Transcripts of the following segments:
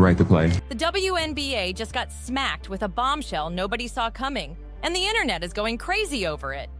Right to play. The WNBA just got smacked with a bombshell nobody saw coming, and the internet is going crazy over it.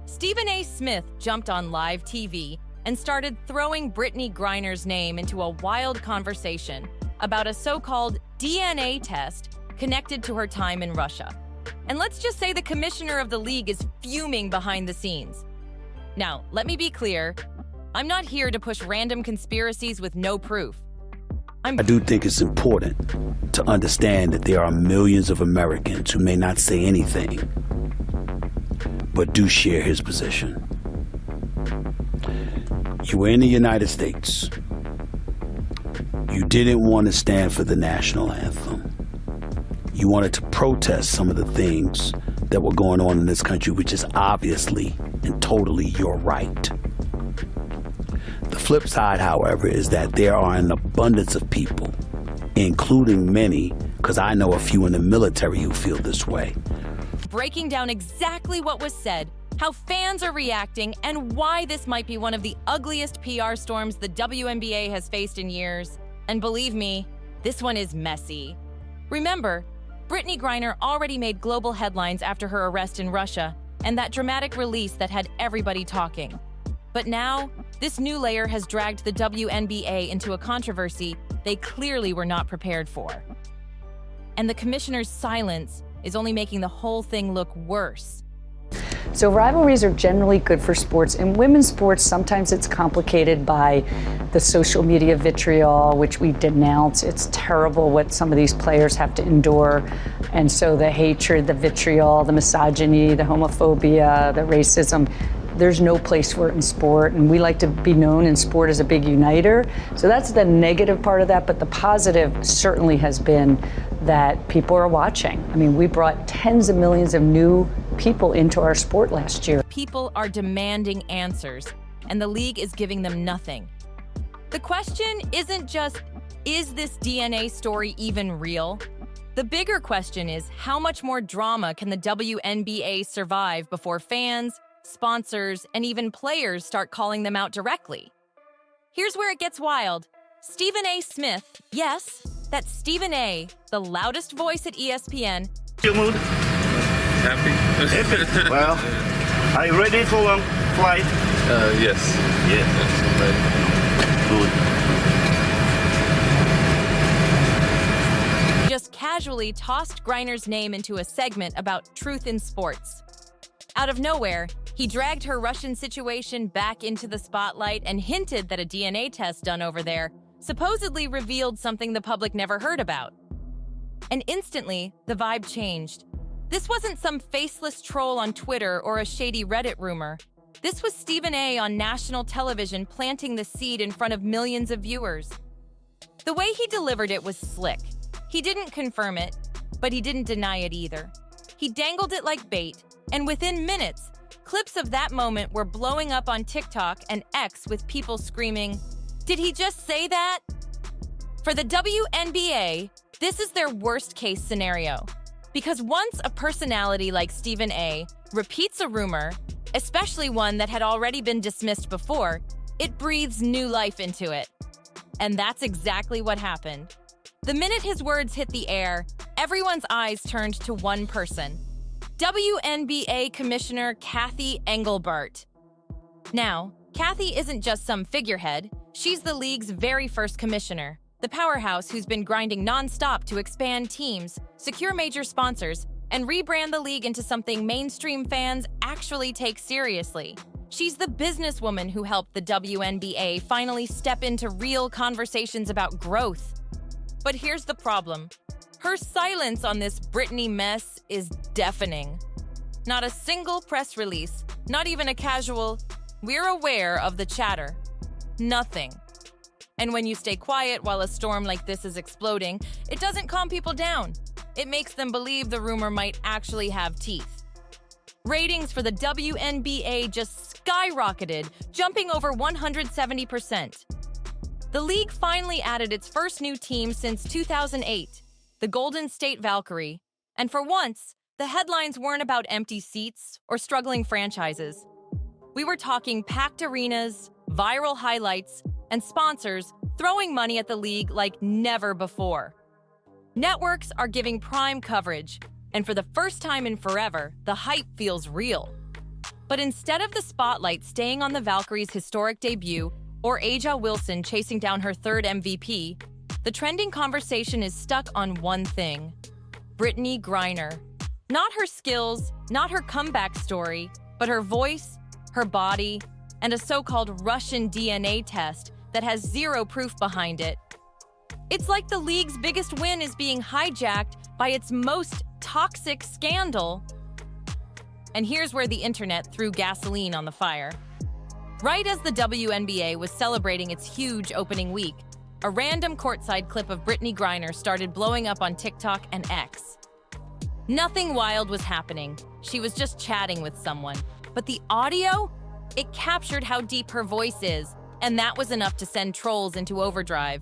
Stephen A. Smith jumped on live TV and started throwing Brittney Griner's name into a wild conversation about a so-called DNA test connected to her time in Russia. And let's just say the commissioner of the league is fuming behind the scenes. Now, let me be clear, I'm not here to push random conspiracies with no proof. I do think it's important to understand that there are millions of Americans who may not say anything, but do share his position. You were in the United States. You didn't want to stand for the national anthem. You wanted to protest some of the things that were going on in this country, which is obviously and totally your right. The flip side, however, is that there are an abundance of people, including many, because I know a few in the military who feel this way. Breaking down exactly what was said, how fans are reacting, and why this might be one of the ugliest PR storms the WNBA has faced in years. And believe me, this one is messy. Remember, Brittney Griner already made global headlines after her arrest in Russia and that dramatic release that had everybody talking. But now, this new layer has dragged the WNBA into a controversy they clearly were not prepared for. And the commissioner's silence is only making the whole thing look worse. So rivalries are generally good for sports. In women's sports, sometimes it's complicated by the social media vitriol, which we denounce. It's terrible what some of these players have to endure. And so the hatred, the vitriol, the misogyny, the homophobia, the racism, there's no place for it in sport, and we like to be known in sport as a big uniter. So that's the negative part of that, but the positive certainly has been that people are watching. I mean, we brought tens of millions of new people into our sport last year. People are demanding answers, and the league is giving them nothing. The question isn't just, is this DNA story even real? The bigger question is, how much more drama can the WNBA survive before fans, sponsors, and even players start calling them out directly? Here's where it gets wild. Stephen A. Smith, yes, that's Stephen A., the loudest voice at ESPN. Your mood? Happy? Happy. Well, are you ready for long flight? Yes. Yes, I'm ready. Good. Just casually tossed Griner's name into a segment about truth in sports. Out of nowhere, he dragged her Russian situation back into the spotlight and hinted that a DNA test done over there supposedly revealed something the public never heard about. And instantly, the vibe changed. This wasn't some faceless troll on Twitter or a shady Reddit rumor. This was Stephen A. on national television planting the seed in front of millions of viewers. The way he delivered it was slick. He didn't confirm it, but he didn't deny it either. He dangled it like bait, and within minutes, clips of that moment were blowing up on TikTok and X with people screaming, "Did he just say that?" For the WNBA, this is their worst-case scenario. Because once a personality like Stephen A. repeats a rumor, especially one that had already been dismissed before, it breathes new life into it. And that's exactly what happened. The minute his words hit the air, everyone's eyes turned to one person: WNBA Commissioner Cathy Engelbert. Now, Cathy isn't just some figurehead, she's the league's very first commissioner, the powerhouse who's been grinding nonstop to expand teams, secure major sponsors, and rebrand the league into something mainstream fans actually take seriously. She's the businesswoman who helped the WNBA finally step into real conversations about growth. But here's the problem. Her silence on this Brittney mess is deafening. Not a single press release, not even a casual, "We're aware of the chatter." Nothing. And when you stay quiet while a storm like this is exploding, it doesn't calm people down. It makes them believe the rumor might actually have teeth. Ratings for the WNBA just skyrocketed, jumping over 170%. The league finally added its first new team since 2008, the Golden State Valkyrie, and for once, the headlines weren't about empty seats or struggling franchises. We were talking packed arenas, viral highlights, and sponsors throwing money at the league like never before. Networks are giving prime coverage, and for the first time in forever, the hype feels real. But instead of the spotlight staying on the Valkyries' historic debut or A'ja Wilson chasing down her third MVP, the trending conversation is stuck on one thing: Brittney Griner. Not her skills, not her comeback story, but her voice, her body, and a so-called Russian DNA test that has zero proof behind it. It's like the league's biggest win is being hijacked by its most toxic scandal. And here's where the internet threw gasoline on the fire. Right as the WNBA was celebrating its huge opening week, a random courtside clip of Brittney Griner started blowing up on TikTok and X. Nothing wild was happening. She was just chatting with someone. But the audio? It captured how deep her voice is, and that was enough to send trolls into overdrive.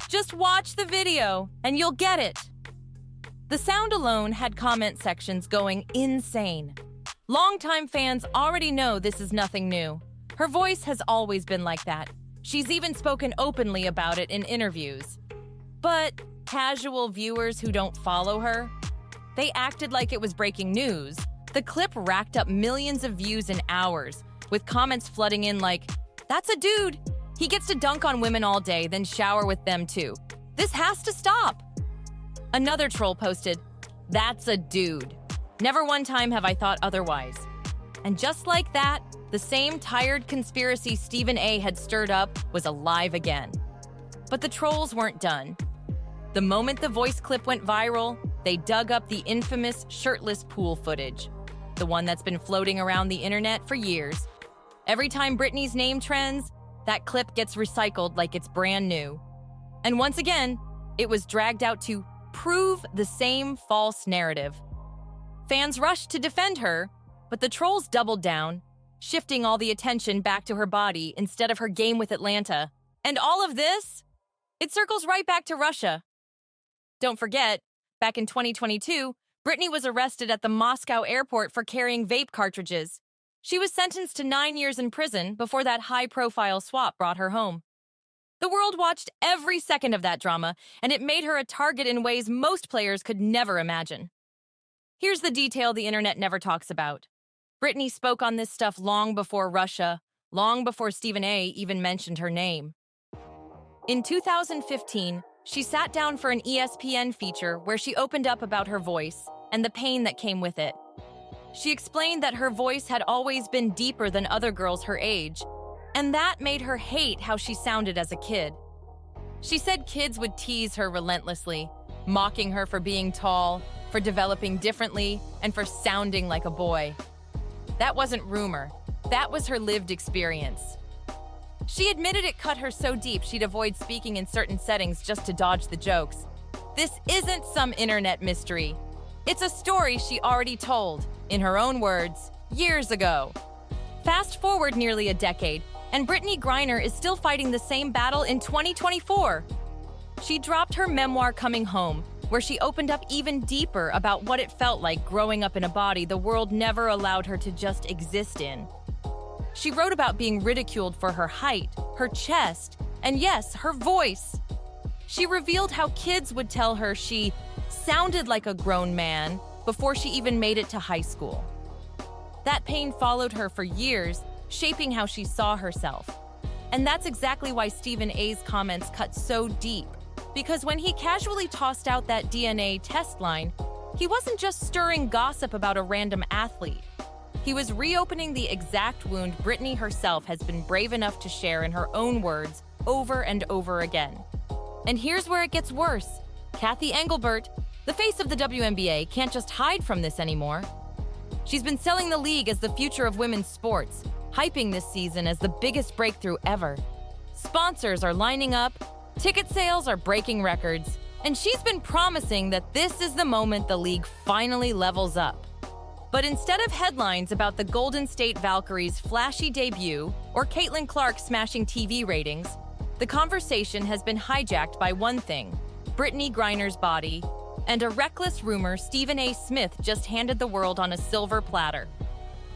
Just watch the video, and you'll get it. The sound alone had comment sections going insane. Longtime fans already know this is nothing new. Her voice has always been like that. She's even spoken openly about it in interviews. But casual viewers who don't follow her, they acted like it was breaking news. The clip racked up millions of views in hours, with comments flooding in like, "That's a dude. He gets to dunk on women all day, then shower with them too. This has to stop." Another troll posted, "That's a dude. Never one time have I thought otherwise." And just like that, the same tired conspiracy Stephen A. had stirred up was alive again. But the trolls weren't done. The moment the voice clip went viral, they dug up the infamous shirtless pool footage, the one that's been floating around the internet for years. Every time Brittney's name trends, that clip gets recycled like it's brand new. And once again, it was dragged out to prove the same false narrative. Fans rushed to defend her, but the trolls doubled down, shifting all the attention back to her body instead of her game with Atlanta. And all of this? It circles right back to Russia. Don't forget, back in 2022, Brittney was arrested at the Moscow airport for carrying vape cartridges. She was sentenced to 9 years in prison before that high-profile swap brought her home. The world watched every second of that drama, and it made her a target in ways most players could never imagine. Here's the detail the internet never talks about. Brittney spoke on this stuff long before Russia, long before Stephen A. even mentioned her name. In 2015, she sat down for an ESPN feature where she opened up about her voice and the pain that came with it. She explained that her voice had always been deeper than other girls her age, and that made her hate how she sounded as a kid. She said kids would tease her relentlessly, mocking her for being tall, for developing differently, and for sounding like a boy. That wasn't rumor. That was her lived experience. She admitted it cut her so deep she'd avoid speaking in certain settings just to dodge the jokes. This isn't some internet mystery. It's a story she already told, in her own words, years ago. Fast forward nearly a decade, and Brittney Griner is still fighting the same battle in 2024. She dropped her memoir Coming Home, where she opened up even deeper about what it felt like growing up in a body the world never allowed her to just exist in. She wrote about being ridiculed for her height, her chest, and yes, her voice. She revealed how kids would tell her she sounded like a grown man before she even made it to high school. That pain followed her for years, shaping how she saw herself. And that's exactly why Stephen A.'s comments cut so deep. Because when he casually tossed out that DNA test line, he wasn't just stirring gossip about a random athlete. He was reopening the exact wound Brittney herself has been brave enough to share in her own words over and over again. And here's where it gets worse. Kathy Engelbert, the face of the WNBA, can't just hide from this anymore. She's been selling the league as the future of women's sports, hyping this season as the biggest breakthrough ever. Sponsors are lining up, ticket sales are breaking records, and she's been promising that this is the moment the league finally levels up. But instead of headlines about the Golden State Valkyries' flashy debut or Caitlin Clark smashing TV ratings, the conversation has been hijacked by one thing: Brittney Griner's body, and a reckless rumor Stephen A. Smith just handed the world on a silver platter.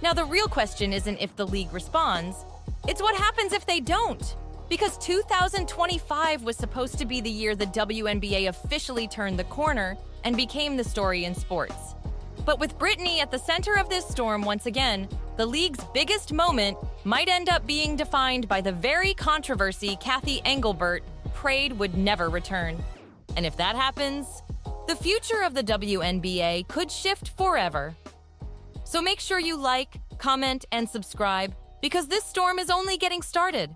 Now, the real question isn't if the league responds, it's what happens if they don't. Because 2025 was supposed to be the year the WNBA officially turned the corner and became the story in sports. But with Brittney at the center of this storm once again, the league's biggest moment might end up being defined by the very controversy Kathy Engelbert prayed would never return. And if that happens, the future of the WNBA could shift forever. So make sure you like, comment, and subscribe, because this storm is only getting started.